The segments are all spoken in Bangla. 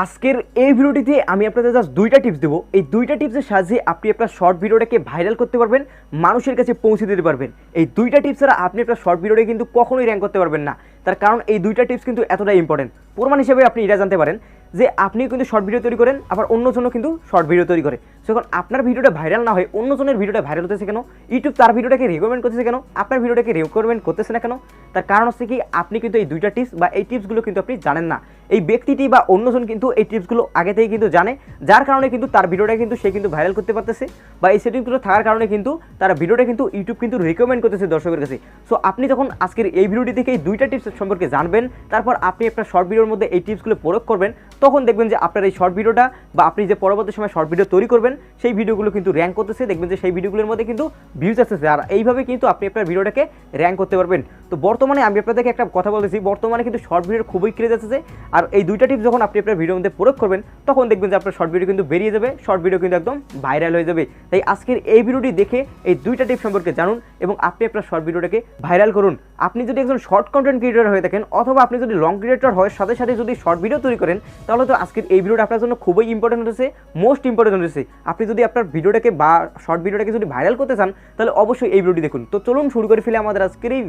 আজকের এই ভিডিওটিতে আমি আপনাদের জাস্ট দুইটা টিপস দেবো। এই দুইটা টিপসের সাহায্যে আপনি আপনার শর্ট ভিডিওটাকে ভাইরাল করতে পারবেন, মানুষের কাছে পৌঁছে দিতে পারবেন। এই দুইটা টিপস ছাড়া আপনি আপনার শর্ট ভিডিওটা কিন্তু কখনোই র্যাঙ্ক করতে পারবেন না। তার কারণ এই দুইটা টিপস কিন্তু এতটাই ইম্পর্টেন্ট। প্রমাণ হিসেবে আপনি এটা জানতে পারেন যে আপনি কিন্তু শর্ট ভিডিও তৈরি করেন, আবার অন্যজনও কিন্তু শর্ট ভিডিও তৈরি করে। যখন আপনার ভিডিওটা ভাইরাল না হয় অন্যজনের ভিডিওটা ভাইরাল হতেছে কেন? ইউটিউব তার ভিডিওটাকে রিকমেন্ড করতেছে কেন? আপনার ভিডিওটাকে রিকমেন্ড করতেছে না কেন? তার কারণ হচ্ছে কি, আপনি কিন্তু এই দুইটা টিপস বা এই টিপসগুলো কিন্তু আপনি জানেন না। এই ব্যক্তিটি বা অন্যজন কিন্তু এই টিপসগুলো আগে থেকে কিন্তু জানে, যার কারণে কিন্তু তার ভিডিওটা কিন্তু সে কিন্তু ভাইরাল করতে পারতেছে, বা এই সেটিংসগুলো থাকার কারণে কিন্তু তার ভিডিওটা কিন্তু ইউটিউব কিন্তু রিকমেন্ড করতেছে দর্শকের কাছে। সো আপনি যখন আজকের এই ভিডিওটি থেকে এই দুইটা টিপস সম্পর্কে জানবেন, তারপর আপনি আপনার শর্ট ভিডিওর মধ্যে এই টিপসগুলো প্রয়োগ করবেন, তখন দেখবেন যে আপনার এই শর্ট ভিডিওটা বা আপনি যে পরবর্তী সময় শর্ট ভিডিও তৈরি করবেন সেই ভিডিওগুলো কিন্তু র্যাঙ্ক করতেছে। দেখবেন যে সেই ভিডিওগুলোর মধ্যে কিন্তু ভিউজ আসতেছে, আর এইভাবে কিন্তু আপনি আপনার ভিডিওটাকে র্যাঙ্ক করতে পারবেন। তো বর্তমানে আমি আপনাদেরকে একটা কথা বলতেছি, বর্তমানে কিন্তু শর্ট ভিডিওর খুবই ক্রেজ আসছে, আর এই দুইটা টিপস যখন আপনি আপনার ভিডিওর মধ্যে প্রয়োগ করবেন তখন দেখবেন যে আপনার শর্ট ভিডিও কিন্তু বেরিয়ে যাবে, শর্ট ভিডিও কিন্তু একদম ভাইরাল হয়ে যাবে। তাই আজকের এই ভিডিওটি দেখে এই দুইটা টিপস সম্পর্কে জানুন এবং আপনি আপনার শর্ট ভিডিওটাকে ভাইরাল করুন। আপনি যদি একজন শর্ট কন্টেন্ট ক্রিয়েটর হয়ে থাকেন, অথবা আপনি যদি লং ক্রিয়েটর হয় সাথে সাথে যদি শর্ট ভিডিও তৈরি করেন, তাহলে তো আজকের এই ভিডিওটা আপনার জন্য খুবই ইম্পর্টেন্ট হচ্ছে, মোস্ট ইম্পর্টেন্ট হচ্ছে। আপনি যদি আপনার ভিডিওটাকে বা শর্ট ভিডিওটাকে যদি ভাইরাল করতে চান, তাহলে অবশ্যই এই ভিডিওটি দেখুন। তো চলুন শুরু করে ফেলে আমাদের আজকের এই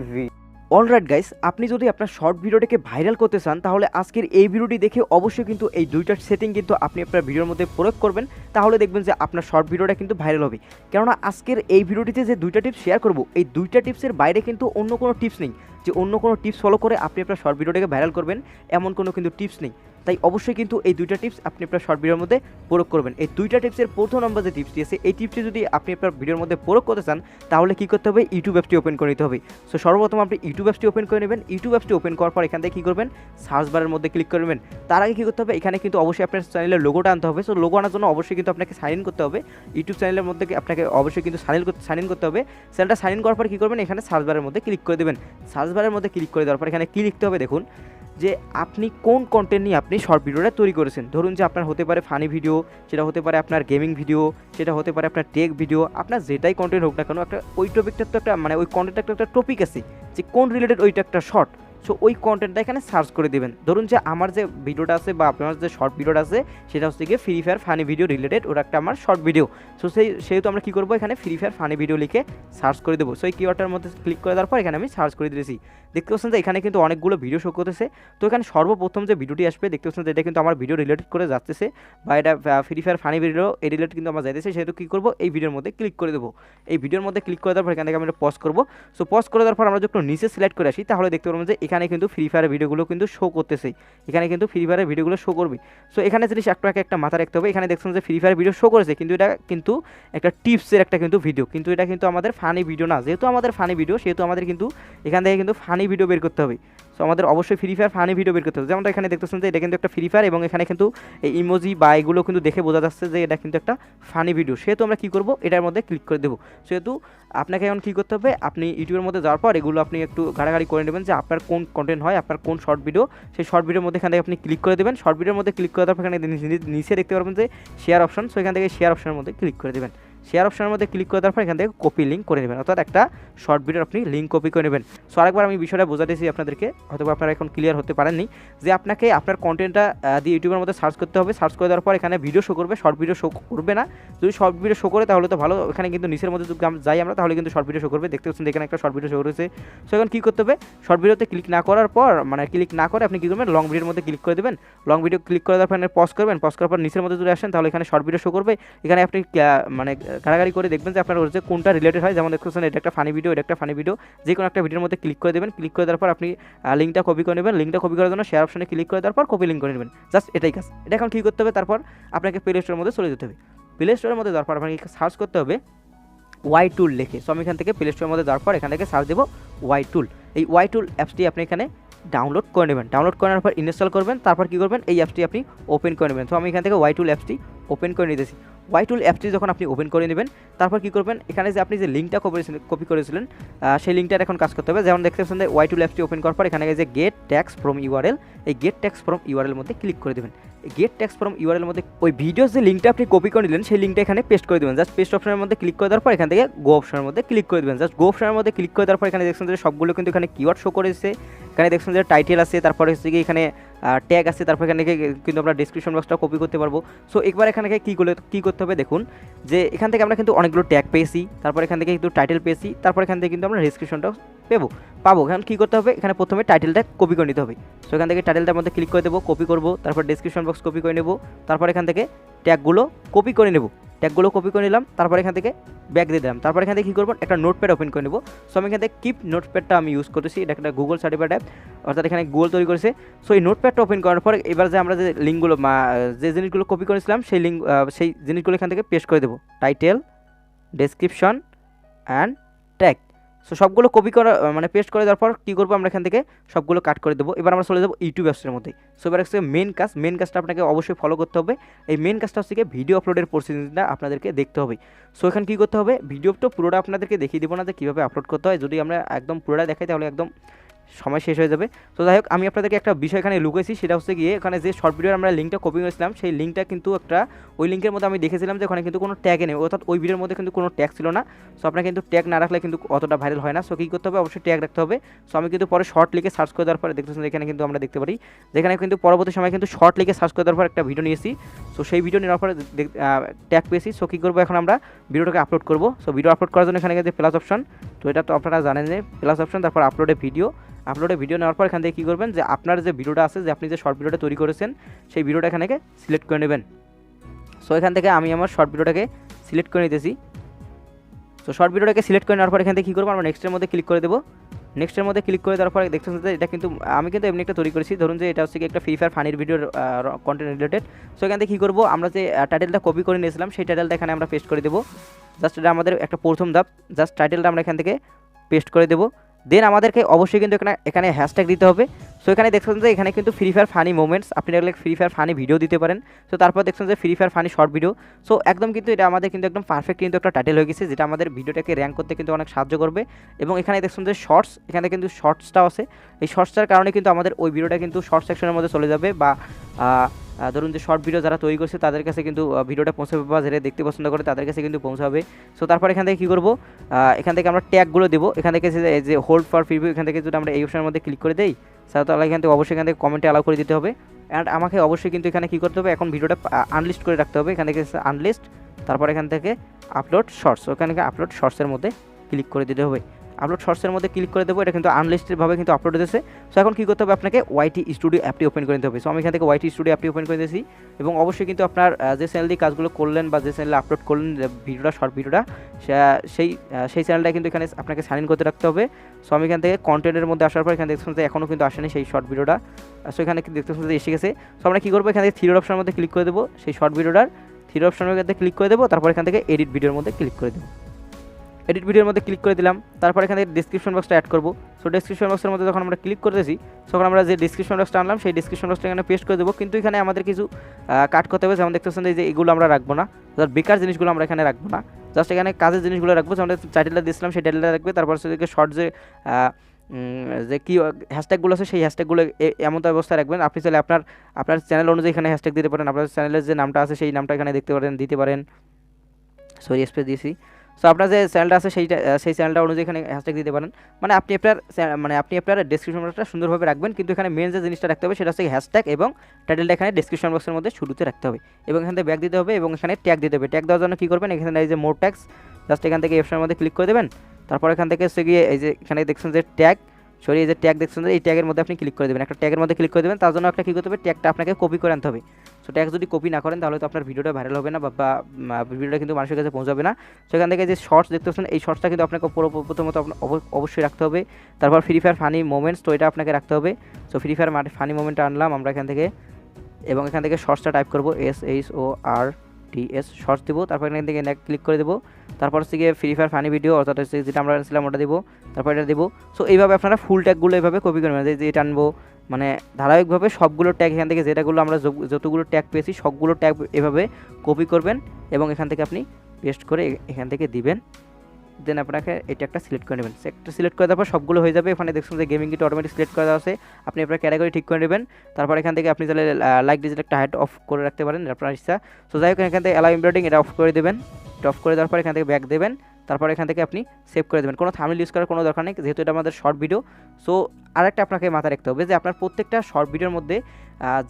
অলরাইট গাইস, আপনি যদি আপনার শর্ট ভিডিওটাকে ভাইরাল করতে চান, তাহলে আজকের এই ভিডিওটি দেখে অবশ্যই কিন্তু এই দুইটা সেটিং কিন্তু আপনি আপনার ভিডিওর মধ্যে প্রয়োগ করবেন, তাহলে দেখবেন যে আপনার শর্ট ভিডিওটা কিন্তু ভাইরাল হবে। কেননা আজকের এই ভিডিওটিতে যে দুইটা টিপস শেয়ার করব, এই দুইটা টিপসের বাইরে কিন্তু অন্য কোনো টিপস নেই, যে অন্য কোনো টিপস ফলো করে আপনি আপনার শর্ট ভিডিওটাকে ভাইরাল করবেন এমন কোনো কিন্তু টিপস নেই। তাই অবশ্যই কিন্তু এই দুইটা টিপস আপনি আপনার শর্ট ভিডিওর মধ্যে প্রয়োগ করবেন। এই দুইটা টিপসের প্রথম নম্বর যে টিপসটি আছে, এই টিপসটি যদি আপনি আপনার ভিডিওর মধ্যে প্রয়োগ করতে চান, তাহলে কী করতে হবে? ইউটিউব অ্যাপসটি ওপেন করে নিতে হবে। সো সর্বপ্রথম আপনি ইউটিউব অ্যাপসটি ওপেন করে নেবেন। ইউটিউব অ্যাপসটি ওপেন করার পর এখান থেকে কী করবেন? সার্চ বারের মধ্যে ক্লিক করবেন। তার আগে কী করতে হবে? এখানে কিন্তু অবশ্যই আপনার চ্যানেলের লোগোটা আনতে হবে। সো লোগো আনার জন্য অবশ্যই কিন্তু আপনাকে সাইন ইন করতে হবে। ইউটিউব চ্যানেলের মধ্যে আপনাকে অবশ্যই কিন্তু সাইন ইন করতে হবে। চ্যানেলটা সাইন ইন করার পর কী করবেন? এখানে সার্চ বারের মধ্যে ক্লিক করে দেবেন। সার্চ বারের মধ্যে ক্লিক করে দেওয়ার পর এখানে কী লিখতে হবে দেখুন, যে আপনি কোন কন্টেন্ট নিয়ে আপনি শর্ট ভিডিওটা তৈরি করেছেন। ধরুন যে আপনার হতে পারে ফানি ভিডিও, সেটা হতে পারে আপনার গেমিং ভিডিও, সেটা হতে পারে আপনার টেক ভিডিও, আপনার যেটাই কন্টেন্ট হোক না কেন, একটা ওই টপিকটার তো একটা মানে ওই কন্টেন্টটা একটা টপিক আছে যে কোন রিলেটেড ওইটা একটা শর্ট। সো ওই কন্টেন্টটা এখানে সার্চ করে দেবেন। ধরুন যে আমার যে ভিডিওটা আছে বা আপনার যে শর্ট ভিডিওটা আছে, সেটা হচ্ছে গিয়ে free fire funny video related, ওটা একটা আমার শর্ট ভিডিও। সো সেহেতু আমরা কী করবো? এখানে ফ্রি ফায়ার ফানি ভিডিও লিখে সার্চ করে দেবো। সো এই কিওয়ার্ডটার মধ্যে ক্লিক করে দেওয়ার পর এখানে আমি সার্চ করে দিয়েছি। দেখতে পাচ্ছেন যে এখানে কিন্তু অনেকগুলো ভিডিও শো করতেছে। তো এখানে সর্বপ্রথম যে ভিডিওটি আসবে, দেখতে পাচ্ছেন যে এটা কিন্তু আমার ভিডিও রিলেটেড করে যাচ্ছে, বা এটা ফ্রি ফায়ার ফানি ভিডিও এই রিলেটেড কিন্তু আমার যাইতেছে। সেহেতু কী করবো? এই ভিডিওর মধ্যে ক্লিক করে দেবো। এই ভিডিওর মধ্যে ক্লিক করে দেওয়ার পর এখান থেকে আমি পজ করবো। সো পজ করে দেওয়ার পর আমরা যখন নিচে সিলেক্ট করে আসি, তাহলে দেখতে পারবো যে এখানে কিন্তু ফ্রি ফায়ারের ভিডিওগুলো কিন্তু শো করতেছে। এখানে কিন্তু ফ্রি ফায়ারের ভিডিওগুলো শো করবে। সো এখানে জিনিস একটা মাথা রাখতে হবে, এখানে দেখছেন যে ফ্রি ফায়ার ভিডিও শো করেছে, কিন্তু এটা কিন্তু একটা টিপসের একটা কিন্তু ভিডিও, কিন্তু এটা কিন্তু আমাদের ফানি ভিডিও না। যেহেতু আমাদের ফানি ভিডিও, সেহেতু আমাদের কিন্তু এখান থেকে কিন্তু ফানি ভিডিও বের করতে হবে। সো আমাদের অবশ্যই ফ্রি ফায়ার ফানি ভিডিও বের করতে হবে। যেমন এখানে দেখতেছেন যে এটা কিন্তু একটা ফ্রি ফায়ার, এবং এখানে কিন্তু এই ইমোজি বা এগুলো কিন্তু দেখে বোঝা যাচ্ছে যে এটা কিন্তু একটা ফানি ভিডিও। সেহেতু আমরা কী করবো? এটার মধ্যে ক্লিক করে দেবো। সেহেতু আপনাকে এখন কী করতে হবে? আপনি ইউটিউবের মধ্যে যাওয়ার পর এগুলো আপনি একটু ঘাটাঘাটি করে নেবেন যে আপনার কোন কন্টেন্ট হয়, আপনার কোন শর্ট ভিডিও, সেই শর্ট ভিডিওর মধ্যে এখান থেকে আপনি ক্লিক করে দেবেন। শর্ট ভিডিওর মধ্যে ক্লিক করে দেওয়ার পর এখানে নিচে দেখতে পারবেন যে শেয়ার অপশন। সো এখান থেকে শেয়ার অপশনের মধ্যে ক্লিক করে দেবেন। শেয়ার অপশনের মধ্যে ক্লিক করে দেওয়ার পর এখান থেকে কপি লিঙ্ক করে নেবেন, অর্থাৎ একটা শর্ট ভিডিওর আপনি লিঙ্ক কপি করে নেবেন। সো আরেকবার আমি বিষয়টা বোঝাতেছি আপনাদেরকে, হয়তো আপনারা এখন ক্লিয়ার হতে পারেননি, যে আপনাকে আপনার কন্টেন্টটা দিয়ে ইউটিউবের মধ্যে সার্চ করতে হবে। সার্চ করে দেওয়ার পর এখানে ভিডিও শো করবে, শর্ট ভিডিও শো করবে না। যদি শর্ট ভিডিও শো করে তাহলে তো ভালো, এখানে কিন্তু নিচের মধ্যে যদি যাই আমরা, তাহলে কিন্তু শর্ট ভিডিও শো করবে। দেখতে পাচ্ছেন এখানে একটা শর্ট ভিডিও শো করেছে। সো এখন কী করতে হবে? শর্ট ভিডিওতে ক্লিক না করার পর, মানে ক্লিক না করে আপনি কী করবেন? লং ভিডিওর মধ্যে ক্লিক করে দেবেন। লং ভিডিও ক্লিক করে দেওয়ার পর পজ করবেন। পজ করার পর নিচের মধ্যে যদি আসেন, তাহলে এখানে শর্ট ভিডিও শো করবে। এখানে আপনি মানে ঘাটাঘাটি করে দেখবেন যে আপনার হচ্ছে কোনটা রিলেটেড হয়। যেমন দেখতেছেন এটা একটা ফানি ভিডিও, এটা একটা ফানি ভিডিও, যে কোনো একটা ভিডিওর মধ্যে ক্লিক করে দেবেন। ক্লিক করে দেওয়ার পর আপনি লিঙ্কটা কপি করে নেবেন। লিঙ্কটা কপি করার জন্য শেয়ার অপশনে ক্লিক করে দেওয়ার পর কপি লিঙ্ক করে নেবেন। জাস্ট এটাই কাজ। এটা এখন কী করতে হবে? তারপর আপনাকে প্লে স্টোরের মধ্যে চলে যেতে হবে। প্লে স্টোরের মধ্যে যাওয়ার পর আপনাকে সার্চ করতে হবে ওয়াই টুল লিখে। সো আমি এখান থেকে প্লে স্টোরের মধ্যে যাওয়ার পর এখান থেকে সার্চ দেবো ওয়াই টুল। এই ওয়াই টুল অ্যাপসটি আপনি এখানে ডাউনলোড করে নেবেন। ডাউনলোড করার পর ইনস্টল করবেন। তারপর কী করবেন? এই অ্যাপসটি আপনি ওপেন করে নেবেন। তো আমি এখান থেকে ওয়াই টুল অ্যাপসটি ওপেন করে নিতেছি। ওয়াই টুল অ্যাপটি যখন আপনি ওপেন করে নেবেন, তারপর কী করবেন? এখানে যে আপনি যে লিঙ্কটা কপি করেছিলেন, সেই লিঙ্কটার এখন কাজ করতে হবে। যেমন দেখতে পাচ্ছেন যে ওয়াই টুল অ্যাপটি ওপেন করার পর এখানে যে গেট ট্যাক্স ফ্রম ইউআরএল, এই গেট ট্যাক্স ফ্রম ইউআরএল মধ্যে ক্লিক করে দেবেন। গেট ট্যাক্স ফ্রম ইউআরএল মধ্যে ওই ভিডিওর যে লিঙ্কটা আপনি কপি করে নিলেন, সেই লিঙ্কটা এখানে পেস্ট করে দেবেন। জাস্ট পেস্ট অপশনের মধ্যে ক্লিক করে দেওয়ার পর এখান থেকে গো অপশনের মধ্যে ক্লিক করে দেবেন। জাস্ট গো অপশনের মধ্যে ক্লিক করে দেওয়ার পর এখানে দেখছেন যে সবগুলো কিন্তু এখানে কিওয়ার্ড শো করেছে। এখানে দেখছেন যে টাইটেল আছে, তারপরে হচ্ছে কি এখানে ট্যাগ আছে, তারপর এখানে কিন্তু আমরা ডিসক্রিপশন বক্সটা কপি করতে পারবো। সো একবার এখানে কী করতে হবে দেখুন যে এখান থেকে আমরা কিন্তু অনেকগুলো ট্যাগ পেয়েছি, তারপর এখান থেকে কিন্তু টাইটেল পেয়েছি, তারপর এখান থেকে কিন্তু আমরা ডিসক্রিপশনটাও পাবো। এখন কী করতে হবে, এখানে প্রথমে টাইটেলটা কপি করে নিতে হবে। সো এখান থেকে টাইটেলটার মধ্যে ক্লিক করে দেবো, কপি করবো, তারপর ডিসক্রিপশন বক্স কপি করে নেব, তারপর এখান থেকে ট্যাগগুলো কপি করে নেব, নিলাম, তারপর এখান থেকে ব্যাক দিয়ে দিলাম, তারপর এখান থেকে কী করবো, একটা নোটপ্যাড ওপেন করে নেব। সো আমি এখান থেকে কিপ নোটপ্যাডটা আমি ইউজ করতেছি, এটা একটা গুগল সার্টিফাইড অ্যাপ, অর্থাৎ এখানে গুগল তৈরি করেছে। সো এই নোটপ্যাডটা ওপেন করার পর এবার যে আমরা যে লিঙ্কগুলো যে জিনিসগুলো কপি করেছিলাম সেই জিনিসগুলো এখান থেকে পেস্ট করে দেবো, title, description and tag. So সবগুলো কপি করা পেস্ট করে দেওয়ার পর কী করবো, আমরা এখান থেকে সবগুলো কাট করে দেবো। এবার আমরা চলে যাবো ইউটিউব অ্যাপসের মধ্যে। সো এবার হচ্ছে মেন কাজটা আপনাকে অবশ্যই ফলো করতে হবে। এই মেন কাজটা হচ্ছে ভিডিও আপলোডের প্রসিডিংটা আপনাদেরকে দেখতে হবে। সো এখানে কী করতে হবে, ভিডিওটা পুরোটা আপনাদেরকে দেখিয়ে দেবো না যে কীভাবে আপলোড করতে হয়, যদি আমরা একদম পুরোটা দেখাই তাহলে একদম সময় শেষ হয়ে যাবে। তো যাই হোক, আমি আপনাদেরকে একটা বিষয় এখানে লুকেছি, সেটা হচ্ছে গিয়ে এখানে যে শর্ট ভিডিওর আমরা লিঙ্কটা কপি করেছিলাম, সেই লিঙ্কটা কিন্তু ওই লিঙ্কের মধ্যে আমি দেখেছিলাম যে ওখানে কিন্তু কোনো ট্যাগে নেই, অর্থাৎ ওই ভিডিওর মধ্যে কিন্তু কোনো ট্যাগ ছিল না। সো আপনার কিন্তু ট্যাগ না রাখলে কিন্তু অতটা ভাইরাল হয় না। সো কী করতে হবে, অবশ্যই ট্যাগ রাখতে হবে। সো আমি কিন্তু পরে শর্ট লিখে সার্চ করে দেওয়ার পরে দেখতেছেন এখানে কিন্তু আমরা দেখতে পারি যেখানে কিন্তু পরবর্তী সময় কিন্তু শর্ট লিখে সার্চ করে দেওয়ার পর একটা ভিডিও নিয়েছি। সো সেই ভিডিও নেওয়ার পরে ট্যাগ পেয়েছি। সো কী করবো, এখন আমরা ভিডিওটাকে আপলোড করবো। সো ভিডিও আপলোড করার জন্য এখানে যে প্লাস অপশন, তো এটা তো আপনারা জানেন যে প্লাস অপশন, তারপর আপলোডে ভিডিও নেওয়ার পর এখান থেকে কী করবেন, যে আপনার যে ভিডিওটা আছে, যে আপনি যে শর্ট ভিডিওটা তৈরি করেছেন, সেই ভিডিওটা এখানে সিলেক্ট করে নেবেন। সো এখান থেকে আমি আমার শর্ট ভিডিওটাকে সিলেক্ট করে নিতেছি। সো শর্ট ভিডিওটাকে সিলেক্ট করে নেওয়ার পর এখান থেকে কী করবো, আমরা নেক্সটের মধ্যে ক্লিক করে দেবো। নেক্সটের মধ্যে ক্লিক করে দেওয়ার পরে দেখতে যে এটা কিন্তু আমি কিন্তু এমনি একটা তৈরি করেছি, ধরুন যে এটা হচ্ছে একটা ফ্রি ফায়ার ফানির ভিডিওর কন্টেন্ট রিলেটেড। সো এখান থেকে কী করবো, আমরা যে টাইটেলটা কপি করে নিয়েছিলাম সেই টাইটেলটা এখানে আমরা পেস্ট করে দেবো। জাস্ট এটা আমাদের একটা প্রথম ধাপ, জাস্ট টাইটেলটা আমরা এখান থেকে পেস্ট করে দেবো। দেন আমাদেরকে অবশ্যই কিন্তু এখানে হ্যাশট্যাগ দিতে হবে। সো এখানে দেখছেন যে এখানে কিন্তু ফ্রি ফায়ার ফানি মোমেন্টস, আপনি এগুলো ফ্রি ফায়ার ফানি ভিডিও দিতে পারেন। সো তারপর দেখছেন যে free fire funny short video. So একদম কিন্তু এটা আমাদের কিন্তু একদম পারফেক্ট কিন্তু একটা টাইটেল হয়ে গেছে, যেটা আমাদের ভিডিওটাকে র্যাঙ্ক করতে কিন্তু অনেক সাহায্য করবে। এবং এখানে দেখছেন যে শর্টস, এখানে কিন্তু শর্টসটাও আছে। এই শর্টসটার কারণে কিন্তু আমাদের ওই ভিডিওটা কিন্তু শর্ট সেকশনের মধ্যে চলে যাবে, বা ধরুন যে শর্ট ভিডিও যারা তৈরি করছে তাদের কাছে কিন্তু ভিডিওটা পৌঁছাবে, বা যারা দেখতে পছন্দ করে তাদের কাছে কিন্তু পৌঁছাবে। সো তারপর এখান থেকে কী করবো, এখান থেকে আমরা ট্যাগগুলো দেবো। এখান থেকে যে হোল্ড ফর প্রিভিউ, এখান থেকে যদি আমরা এই অপশনের মধ্যে ক্লিক করে দিই, তাহলে এখান থেকে অবশ্যই এখান থেকে কমেন্টে অ্যালাউ করে দিতে হবে। অ্যান্ড আমাকে অবশ্যই কিন্তু এখানে কী করতে হবে, এখন ভিডিওটা আনলিস্ট করে রাখতে হবে। এখান থেকে আনলিস্ট, তারপর এখান থেকে আপলোড শর্টস, ওখানে আপলোড শর্টসের মধ্যে ক্লিক করে দিতে হবে। আপলোড শর্টসের মধ্যে ক্লিক করে দেবো, এটা কিন্তু আনলিস্টেডভাবে কিন্তু আপলোড হতেছে। সো এখন কী করতে হবে, আপনাকে ওয়াইটি স্টুডিও অ্যাপটি ওপেন করে নিতে হবে। সো আমি এখান থেকে ওয়াইটি স্টুডিও অ্যাপটি ওপেন করে দিয়েছি। এবং অবশ্যই কিন্তু আপনার যে চ্যানেল দিয়ে কাজগুলো করলেন বা যে চ্যানেলে আপলোড করলেন ভিডিওটা, শর্ট ভিডিওটা, সেই চ্যানেলটা কিন্তু এখানে আপনাকে সাইন ইন করতে রাখতে হবে। সো আমি এখান থেকে কন্টেন্টের মধ্যে আসার পর এখানে দেখছেন যে এখনও কিন্তু আসেনি সেই শর্ট ভিডিওটা। সো এখানে দেখতেছেন যে এসে গেছে। সো আমরা কী করবো, এখান থেকে থ্রি অপশনের মধ্যে ক্লিক করে দেবো, সেই শর্ট ভিডিওটার থ্রি অপশনের মধ্যে ক্লিক করে দেবো, তারপর এখান থেকে এডিট ভিডিওর মধ্যে ক্লিক করে দেবো। এডিট ভিডিওর মধ্যে ক্লিক করে দিলাম, তারপর এখানে ডিসক্রিপশন বক্সটা অ্যাড করবো। সো ডিসক্রিপশন বক্সের মধ্যে যখন আমরা ক্লিক করতেছি, তখন আমরা যে ডিসক্রিপশন বক্সটা আনলাম সেই ডিসক্রিপশন বক্সটা এখানে পেস্ট করে দেবো। কিন্তু এখানে আমাদের কিছু কাট করতে হবে, যেমন দেখতেছেন যে এগুলো আমরা রাখবো না, বেকার জিনিসগুলো আমরা এখানে রাখবো না, জাস্ট এখানে কাজের জিনিসগুলো রাখবো। যেমন টাইটেলটা দিয়েছিলাম সেই টাইটেলটা রাখবে, তারপর সেদিকে শর্ট যে কি হ্যাশট্যাগুলো আছে সেই হ্যাশট্যাগুলো এমন অবস্থায় রাখবেন। আপনি চাইলে আপনার চ্যানেল অনুযায়ী এখানে হ্যাশট্যাগ দিতে পারেন, আপনার চ্যানেলের যে নামটা আছে সেই নামটা এখানে দিতে পারেন। সরি, স্পেস দিয়েছি। সো আপনার যে চ্যানেলটা আছে সেই চ্যানেলটা অনুযায়ী এখানে হ্যাশট্যাগ দিতে পারেন। আপনি আপনার ডেসক্রিপশনটা সুন্দরভাবে রাখবেন, কিন্তু এখানে মেন যে জিনিসটা রাখতে হবে সেটা হচ্ছে হ্যাশট্যাগ এবং টাইটেলটা এখানে ডেসক্রিপশন বক্সের মধ্যে শুরুতে রাখতে হবে, এবং এখান থেকে ব্যাক দিতে হবে, এবং এখানে ট্যাগ দিতে হবে। ট্যাগ দেওয়ার জন্য কী করবেন, এখানে এই যে মোর ট্যাগস, জাস্ট এখান থেকে অপশনের মধ্যে ক্লিক করে দেবেন। তারপর এখান থেকে হচ্ছে গিয়ে এই যে এখানে দেখছেন যে এই যে ট্যাগ দেখছেন যে এই ট্যাগের মধ্যে আপনি ক্লিক করে দেবেন, একটা ট্যাগের মধ্যে ক্লিক করে দেবেন। তার জন্য একটা কী করতে হবে, ট্যাগটা আপনাকে কপি করে আনতে হবে। সো ট্যাগ যদি কপি না করেন তাহলে তো আপনার ভিডিওটা ভাইরাল হবে না, বা ভিডিওটা কিন্তু মানুষের কাছে পৌঁছাবে না। সেখান থেকে যে শর্টস দেখতে পাচ্ছেন, এই শর্টসটা কিন্তু আপনাকে প্রথমত অবশ্যই রাখতে হবে। তারপর ফ্রি ফায়ার ফানি মোমেন্টস, তো এটা আপনাকে রাখতে হবে। সো ফ্রি ফায়ার ফানি মোমেন্টটা আনলাম আমরা এখান থেকে, এবং এখান থেকে শর্টসটা টাইপ করবো SHORTS শর্টস দেবো। তারপর এখান থেকে ক্লিক করে দেবো। তারপর হচ্ছে গিয়ে ফ্রি ফায়ার ফানি ভিডিও, অর্থাৎ হচ্ছে যেটা আমরা আনছিলাম ওটা দেবো, তারপর এটা দেবো। সো এইভাবে আপনারা ফুল ট্যাগগুলো এভাবে কপি করবেন, যে এটা আনবো, ধারাবাহিকভাবে সবগুলো ট্যাগ এখান থেকে যেটাগুলো আমরা যতগুলো ট্যাগ পেয়েছি সবগুলো ট্যাগ এভাবে কপি করবেন, এবং এখান থেকে আপনি পেস্ট করে এখান থেকে দিবেন। দেন আপনাকে এটা একটা সিলেক্ট করে নেবেন। একটা সিলেক্ট করে দেওয়ার পর সবগুলো হয়ে যাবে। এখানে দেখছেন যে গেমিং কিট অটোমেটিক সিলেক্ট করে দেওয়া আছে, আপনি আপনার ক্যাটাগরি ঠিক করে নেবেন। তারপর এখান থেকে আপনি তাহলে লাইক ডিজিট একটা হাইট অফ করে রাখতে পারেন আপনার ইচ্ছা। সো যাই হোক, এখান থেকে অ্যালাউ এমব্রয়ডিং এটা অফ করে দেবেন। এটা অফ করে দেওয়ার পর এখান থেকে ব্যাক দেবেন। তারপর এখান থেকে আপনি সেভ করে দেবেন। কোনো থাম্বনেল ইউজ করার কোনো দরকার নেই, যেহেতু এটা আমাদের শর্ট ভিডিও। সো আরেকটা আপনাকে মাথায় রাখতে হবে যে আপনার প্রত্যেকটা শর্ট ভিডিওর মধ্যে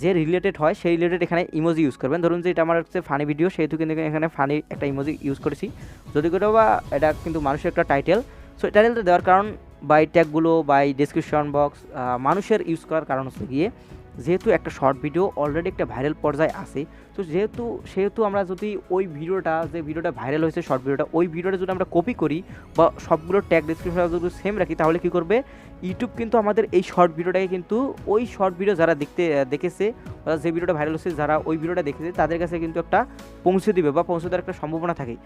যে রিলেটেড হয় সেই রিলেটেড এখানে ইমোজি ইউজ করবেন। ধরুন যে এটা আমার হচ্ছে ফানি ভিডিও, সেহেতু কিন্তু এখানে ফানি একটা ইমোজি ইউজ করেছি। যদি করে বা এটা কিন্তু মানুষের একটা টাইটেল, সো টাইটেলটা দেওয়ার কারণ বা এই ট্যাগগুলো বা এই ডেসক্রিপশন বক্স মানুষের ইউজ করার কারণ হচ্ছে গিয়ে যেহেতু একটা শর্ট ভিডিও অলরেডি একটা ভাইরাল পর্যায়ে আসে, তো সেহেতু আমরা যদি ওই ভিডিওটা যে ভিডিওটা ভাইরাল হয়েছে শর্ট ভিডিওটা, ওই ভিডিওটা যদি আমরা কপি করি বা সবগুলো ট্যাগ ডেসক্রিপশন যদি সেম রাখি, তাহলে কী করবে ইউটিউব কিন্তু আমাদের এই শর্ট ভিডিওটাকে কিন্তু ওই শর্ট ভিডিও যারা দেখেছে বা যে ভিডিওটা ভাইরাল হচ্ছে যারা ওই ভিডিওটা দেখেছে তাদের কাছে কিন্তু একটা পৌঁছে দিবে বা পৌঁছে দেওয়ার একটা সম্ভাবনা থাকে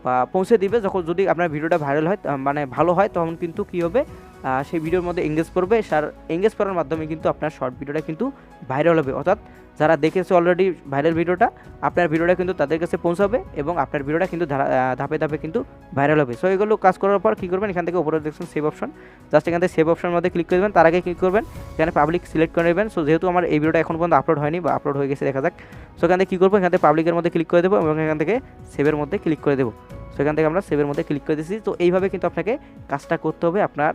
বা পৌঁছে দিবে। যখন যদি আপনার ভিডিওটা ভাইরাল হয় মানে ভালো হয়, তখন কিন্তু কী হবে সেই ভিডিওর মধ্যে এঙ্গেজ করবে, এঙ্গেজ করার মাধ্যমে কিন্তু আপনার শর্ট ভিডিওটা কিন্তু ভাইরাল হবে। অর্থাৎ যারা দেখেছে অলরেডি ভাইরাল ভিডিওটা, আপনার ভিডিওটা কিন্তু তাদের কাছে পৌঁছাবে এবং আপনার ভিডিওটা কিন্তু ধাপে ধাপে কিন্তু ভাইরাল হবে। সো এগুলো কাজ করার পর কী করবেন, এখান থেকে উপরে দেখছেন সেভ অপশন, জাস্ট এখান থেকে সেভ অপশনের মধ্যে ক্লিক করে দেবেন। তার আগে কী করবেন, এখানে পাবলিক সিলেক্ট করে নেবেন। সো যেহেতু আমার এই ভিডিওটা এখন পর্যন্ত আপলোড হয়নি বা আপলোড হয়ে গেছে দেখা যাক, সো এখান থেকে কী করবো, এখান থেকে পাবলিকের মধ্যে ক্লিক করে দেবো এবং এখান থেকে সেভের মধ্যে ক্লিক করে দেবো। সেখান থেকে আমরা সেভের মধ্যে ক্লিক করে দিচ্ছি। তো এইভাবে কিন্তু আপনাকে কাজটা করতে হবে আপনার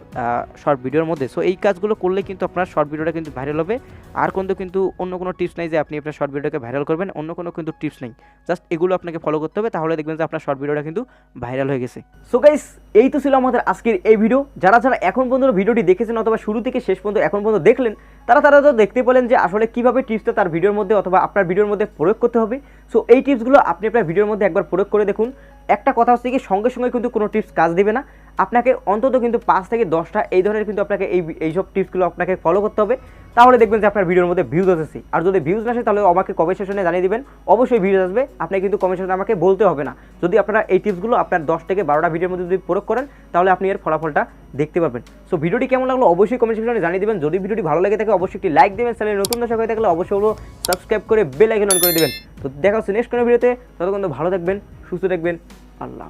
শর্ট ভিডিওর মধ্যে। সো এই কাজগুলো করলে কিন্তু আপনার শর্ট ভিডিওটা কিন্তু ভাইরাল হবে। আর কিন্তু অন্য কোনো টিপস নেই যে আপনি আপনার শর্ট ভিডিওকে ভাইরাল করবেন, অন্য কোনো কিন্তু টিপস নেই, জাস্ট এগুলো আপনাকে ফলো করতে হবে, তাহলে দেখবেন যে আপনার শর্ট ভিডিওটা কিন্তু ভাইরাল হয়ে গেছে। সো গাইস, এই তো ছিল আমাদের আজকের এই ভিডিও। যারা এখন পর্যন্ত ভিডিওটি দেখেছেন অথবা শুরু থেকে শেষ পর্যন্ত এখন পর্যন্ত দেখলেন, তারা তো দেখতে পেলেন যে আসলে কীভাবে টিপসটা তার ভিডিওর মধ্যে অথবা আপনার ভিডিওর মধ্যে প্রয়োগ করতে হবে। সো এই টিপসগুলো আপনি আপনার ভিডিওর মধ্যে একবার প্রয়োগ করে দেখুন। একটা কথা হচ্ছে কি, সঙ্গে সঙ্গে কিন্তু কোনো টিপস কাজ দেবে না, আপনাকে অন্তত কিন্তু 5 থেকে 10টা এই ধরনের কিন্তু আপনাকে এইসব টিপসগুলো আপনাকে ফলো করতে হবে, তাহলে দেখবেন যে আপনার ভিডিওর মধ্যে ভিউজ আসছে। আর যদি ভিউজ না আসে তাহলে আমাকে কমেন্ট সেকশনে জানিয়ে দিবেন, অবশ্যই ভিউজ আসবে, আপনাকে কিন্তু কমেন্ট সেকশনে আমাকে বলতে হবে না। যদি আপনারা এই টিপসগুলো আপনার 10 থেকে 12টা ভিডিওর মধ্যে যদি প্রয়োগ করেন, তাহলে আপনি এর ফলাফলটা দেখতে পাবেন। সো ভিডিওটি কেমন লাগলো অবশ্যই কমেন্ট সেকশনে জানিয়ে দিবেন। যদি ভিডিওটি ভালো লাগে থাকে অবশ্যই একটি লাইক দেবেন, চ্যানেলে নতুন দর্শক হয়ে থাকলে অবশ্যই সাবস্ক্রাইব করে বেল আইকন অন করে দেবেন। তো দেখা হচ্ছে নেক্সট কোনো ভিডিওতে, ততক্ষণ ভালো থাকবেন, সুস্থ থাকবেন, আল্লাহ।